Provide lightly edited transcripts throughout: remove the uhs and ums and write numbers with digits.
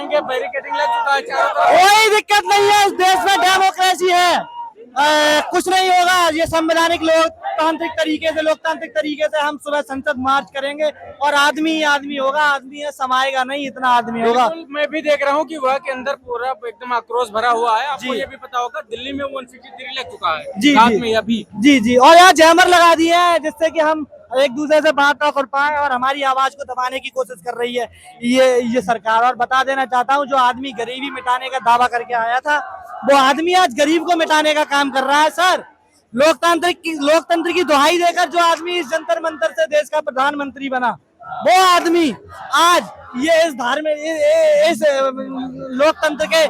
जाएंगे, बैरिकेडिंग लग चुका है चारों तरफ। कोई दिक्कत नहीं है, इस देश में डेमोक्रेसी है। कुछ नहीं होगा, ये संवैधानिक लोकतांत्रिक तरीके से हम सुबह संसद मार्च करेंगे और आदमी ही आदमी होगा, आदमी है समाएगा नहीं, इतना आदमी होगा। मैं भी देख रहा हूँ कि वह के अंदर पूरा एकदम आक्रोश भरा हुआ है। आपको जी। ये भी पता होगा दिल्ली में 153 लग चुका है जी रात जी में अभी। जी, और यहाँ जैमर लगा दिए हैं जिससे कि हम एक दूसरे से बात ना कर पाए और हमारी आवाज को दबाने की कोशिश कर रही है ये सरकार। और बता देना चाहता हूँ, जो आदमी गरीबी मिटाने का दावा करके आया था, वो आदमी आज गरीब को मिटाने का काम कर रहा है सर। लोकतंत्र की दुहाई देकर जो आदमी इस जंतर मंतर से देश का प्रधानमंत्री बना, वो आदमी आज ये इस लोकतंत्र के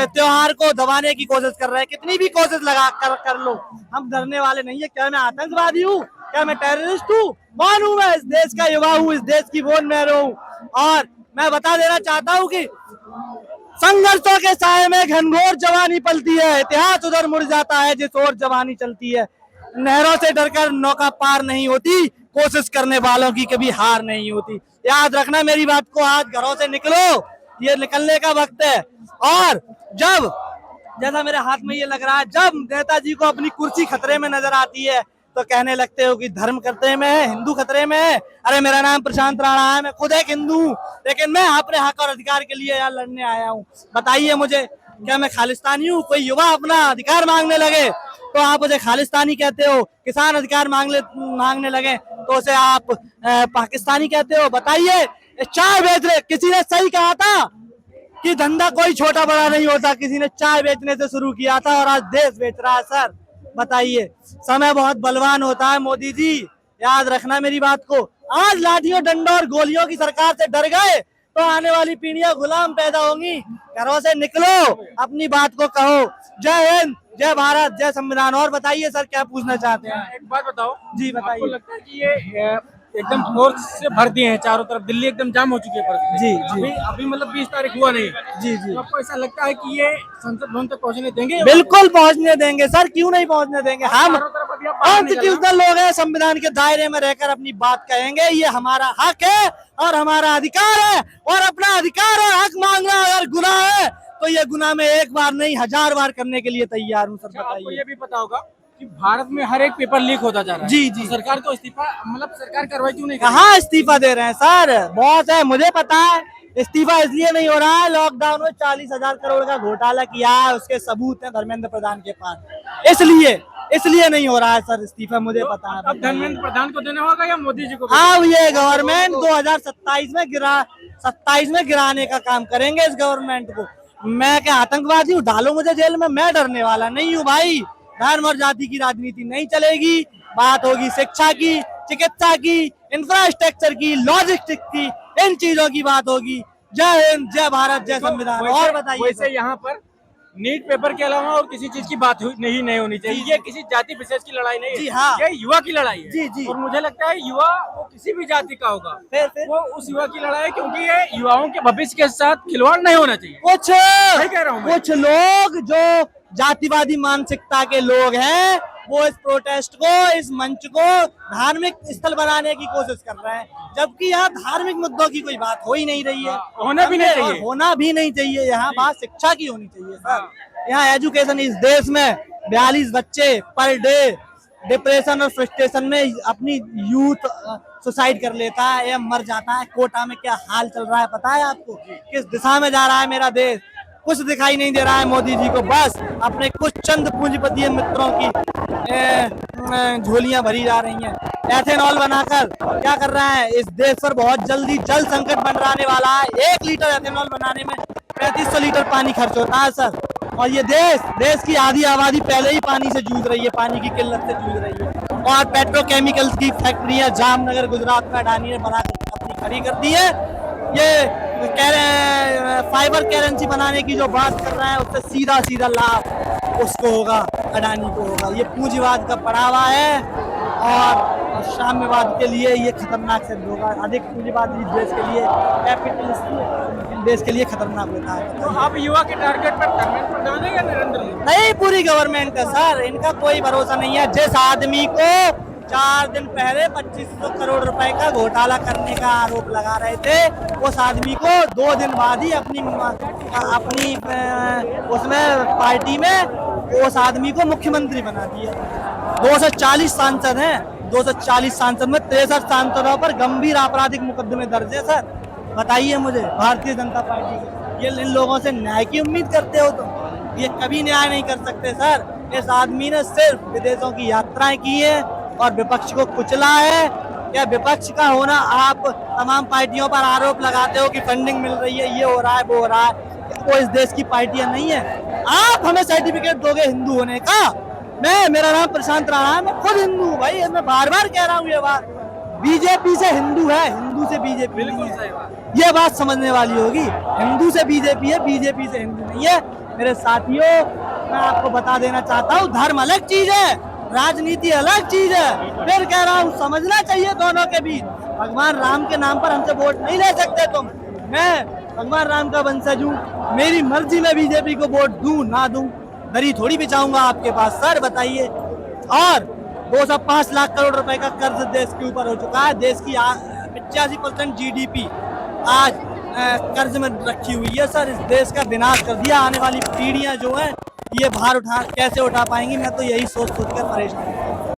त्योहार को दबाने की कोशिश कर रहे हैं। कितनी भी कोशिश लगा कर लो, हम डरने वाले नहीं है। क्या मैं आतंकवादी हूँ, क्या मैं टेररिस्ट हूँ? कौन हूँ मैं? इस देश का युवा हूँ, इस देश की बोन मैरो हूँ। और मैं बता देना चाहता हूँ कि संघर्षों के साए में घनघोर जवानी पलती है, इतिहास उधर मुड़ जाता है जिस ओर जवानी चलती है। नहरों से डरकर नौका पार नहीं होती, कोशिश करने वालों की कभी हार नहीं होती। याद रखना मेरी बात को, आज घरों से निकलो, ये निकलने का वक्त है। और जब जैसा मेरे हाथ में ये लग रहा है, जब नेताजी को अपनी कुर्सी खतरे में नजर आती है तो कहने लगते हो कि धर्म खतरे में है, हिंदू खतरे में है। अरे मेरा नाम प्रशांत राणा है, मैं खुद एक हिंदू हूँ, लेकिन मैं अपने हक और अधिकार के लिए यहाँ लड़ने आया हूँ। बताइए मुझे, क्या मैं खालिस्तानी हूँ? कोई युवा अपना अधिकार मांगने लगे तो आप उसे खालिस्तानी कहते हो, किसान अधिकार मांगने लगे तो उसे आप पाकिस्तानी कहते हो। बताइए, चाय बेच रहे, किसी ने सही कहा था कि धंधा कोई छोटा बड़ा नहीं होता, किसी ने चाय बेचने से शुरू किया था और आज देश बेच रहा है सर। बताइए, समय बहुत बलवान होता है मोदी जी, याद रखना मेरी बात को। आज लाठियों डंडों और गोलियों की सरकार से डर गए तो आने वाली पीढ़ियां गुलाम पैदा होंगी। घरों से निकलो, अपनी बात को कहो। जय हिंद, जय भारत, जय संविधान। और बताइए सर, क्या पूछना चाहते हैं? एक बात बताओ जी बताइए। आपको लगता है कि ये एकदम फोर्स से भर दिए हैं चारों तरफ, दिल्ली एकदम जाम हो चुकी है जी जी अभी मतलब 20 तारीख हुआ नहीं। जी जी, तो आपको ऐसा लगता है कि ये संसद भवन तक पहुंचने देंगे? बिल्कुल पहुंचने देंगे सर, क्यों नहीं पहुंचने देंगे। हम चारों तरफ अभी आप बाहर निकलना। कॉन्स्टिट्यूशनल लोग हैं, संविधान के दायरे में रहकर अपनी बात कहेंगे। ये हमारा हक है और हमारा अधिकार है, और अपना अधिकार और हक मांगना अगर गुनाह है तो ये गुनाह में एक बार नहीं 1000 बार करने के लिए तैयार हूँ सर। आपको बताइए। ये भी पता होगा कि भारत में हर एक पेपर लीक होता जा रहा है। जी जी, तो सरकार को इस्तीफा, मतलब सरकार कार्रवाई क्यों नहीं? कहाँ इस्तीफा दे रहे हैं सर? बहुत है, मुझे पता है। इस्तीफा इसलिए नहीं हो रहा है, लॉकडाउन में 40,000 करोड़ का घोटाला किया है, उसके सबूत हैं धर्मेंद्र प्रधान के पास। इसलिए नहीं हो रहा है सर इस्तीफा, मुझे पता है। अब धर्मेंद्र प्रधान को देना होगा या मोदी जी को? अब ये गवर्नमेंट 2027 में गिराने का काम करेंगे इस गवर्नमेंट को। मैं क्या आतंकवादी हूँ? डालो मुझे जेल में, मैं डरने वाला नहीं हूँ भाई। धर्म और जाति की राजनीति नहीं चलेगी, बात होगी शिक्षा की, चिकित्सा की, इंफ्रास्ट्रक्चर की, लॉजिस्टिक्स की, इन चीजों की बात होगी। जय हिंद, जय भारत, जय संविधान। और बताइए। वैसे यहाँ पर नीट पेपर के अलावा और किसी चीज की बात नहीं होनी चाहिए। ये किसी जाति विशेष की लड़ाई नहीं है। जी हाँ, ये युवा की लड़ाई है। जी जी, और मुझे लगता है युवा वो किसी भी जाति का होगा, फिर वो उस युवा की लड़ाई है, क्योंकि ये युवाओं के भविष्य के साथ खिलवाड़ नहीं होना चाहिए। सही कह रहा हूँ मैं। कुछ लोग जो जातिवादी मानसिकता के लोग हैं, वो इस प्रोटेस्ट को, इस मंच को धार्मिक स्थल बनाने की कोशिश कर रहे हैं, जबकि यहाँ धार्मिक मुद्दों की कोई बात हो ही नहीं रही है। होना भी नहीं चाहिए। होना भी नहीं चाहिए। यहाँ बात शिक्षा की होनी चाहिए सर। यहाँ एजुकेशन, इस देश में 42 बच्चे पर डे डिप्रेशन और फ्रस्ट्रेशन में अपनी यूथ सुसाइड कर लेता है या मर जाता है। कोटा में क्या हाल चल रहा है पता है आपको? किस दिशा में जा रहा है मेरा देश? कुछ दिखाई नहीं दे रहा है मोदी जी को, बस अपने कुछ चंद पूंजीपति मित्रों की झोलियां भरी जा रही हैं। एथेनॉल बनाकर क्या कर रहा है? इस देश पर बहुत जल्दी जल संकट मंडराने वाला है। 1 लीटर एथेनॉल बनाने में 3500 लीटर पानी खर्च होता है सर। और ये देश की आधी आबादी पहले ही पानी से जूझ रही है, पानी की किल्लत से जूझ रही है। और पेट्रोकेमिकल्स की फैक्ट्रियां जामनगर गुजरात में अडानी ने बना अपनी खड़ी कर दी है। ये कह रहे हैं फाइबर करेंसी बनाने की जो बात कर रहे हैं, उससे सीधा लाभ उसको होगा, अडानी को होगा। ये पूंजीवाद का बढ़ावा है और साम्यवाद के लिए ये खतरनाक सिद्ध होगा। अधिक पूंजीवादी देश के लिए, कैपिटलिस्ट देश के लिए खतरनाक होता है। तो अब युवा के टारगेट पर धर्मेंद्र प्रधान है या नरेंद्र मोदी? नहीं, पूरी गवर्नमेंट है सर, इनका कोई भरोसा नहीं है। जिस आदमी को 4 दिन पहले 2500 करोड़ रुपए का घोटाला करने का आरोप लगा रहे थे। उस आदमी को 2 दिन बाद ही अपनी उसमें पार्टी में उस आदमी को मुख्यमंत्री बना दिया। 240 सांसद हैं, 240 सांसद में 63 सांसदों पर गंभीर आपराधिक मुकदमे दर्ज है। सर बताइए मुझे, भारतीय जनता पार्टी के ये इन लोगों से न्याय की उम्मीद करते हो तुम? ये कभी न्याय नहीं कर सकते सर। इस आदमी ने सिर्फ विदेशों की यात्राएं की है और विपक्ष को कुचला है। क्या विपक्ष का होना, आप तमाम पार्टियों पर आरोप लगाते हो कि फंडिंग मिल रही है, ये हो रहा है, वो हो रहा है, वो इस देश की पार्टियां नहीं है। आप हमें सर्टिफिकेट दोगे हिंदू होने का? मेरा नाम प्रशांत राणा है, मैं खुद हिंदू हूँ भाई, मैं बार बार कह रहा हूँ ये बात। बीजेपी से हिंदू है, हिंदू से बीजेपी नहीं है, ये बात समझने वाली होगी। हिंदू से बीजेपी है, बीजेपी से हिंदू नहीं है। मेरे साथियों, मैं आपको बता देना चाहता हूँ, धर्म अलग चीज है, राजनीति अलग चीज है। फिर कह रहा हूँ, समझना चाहिए दोनों के बीच। भगवान राम के नाम पर हमसे वोट नहीं ले सकते तुम। मैं भगवान राम का वंशज हूँ, मेरी मर्जी में बीजेपी को वोट दूं ना दूं, दरी थोड़ी बिछाऊंगा आपके पास। सर बताइए। और 205 लाख करोड़ रुपए का कर्ज देश के ऊपर हो चुका है। देश की 85% जीडीपी आज कर्ज में रखी हुई है। सर इस देश का विनाश कर दिया। आने वाली पीढ़ियां जो हैं ये भार कैसे उठा पाएंगी, मैं तो यही सोच कर परेशान हूँ।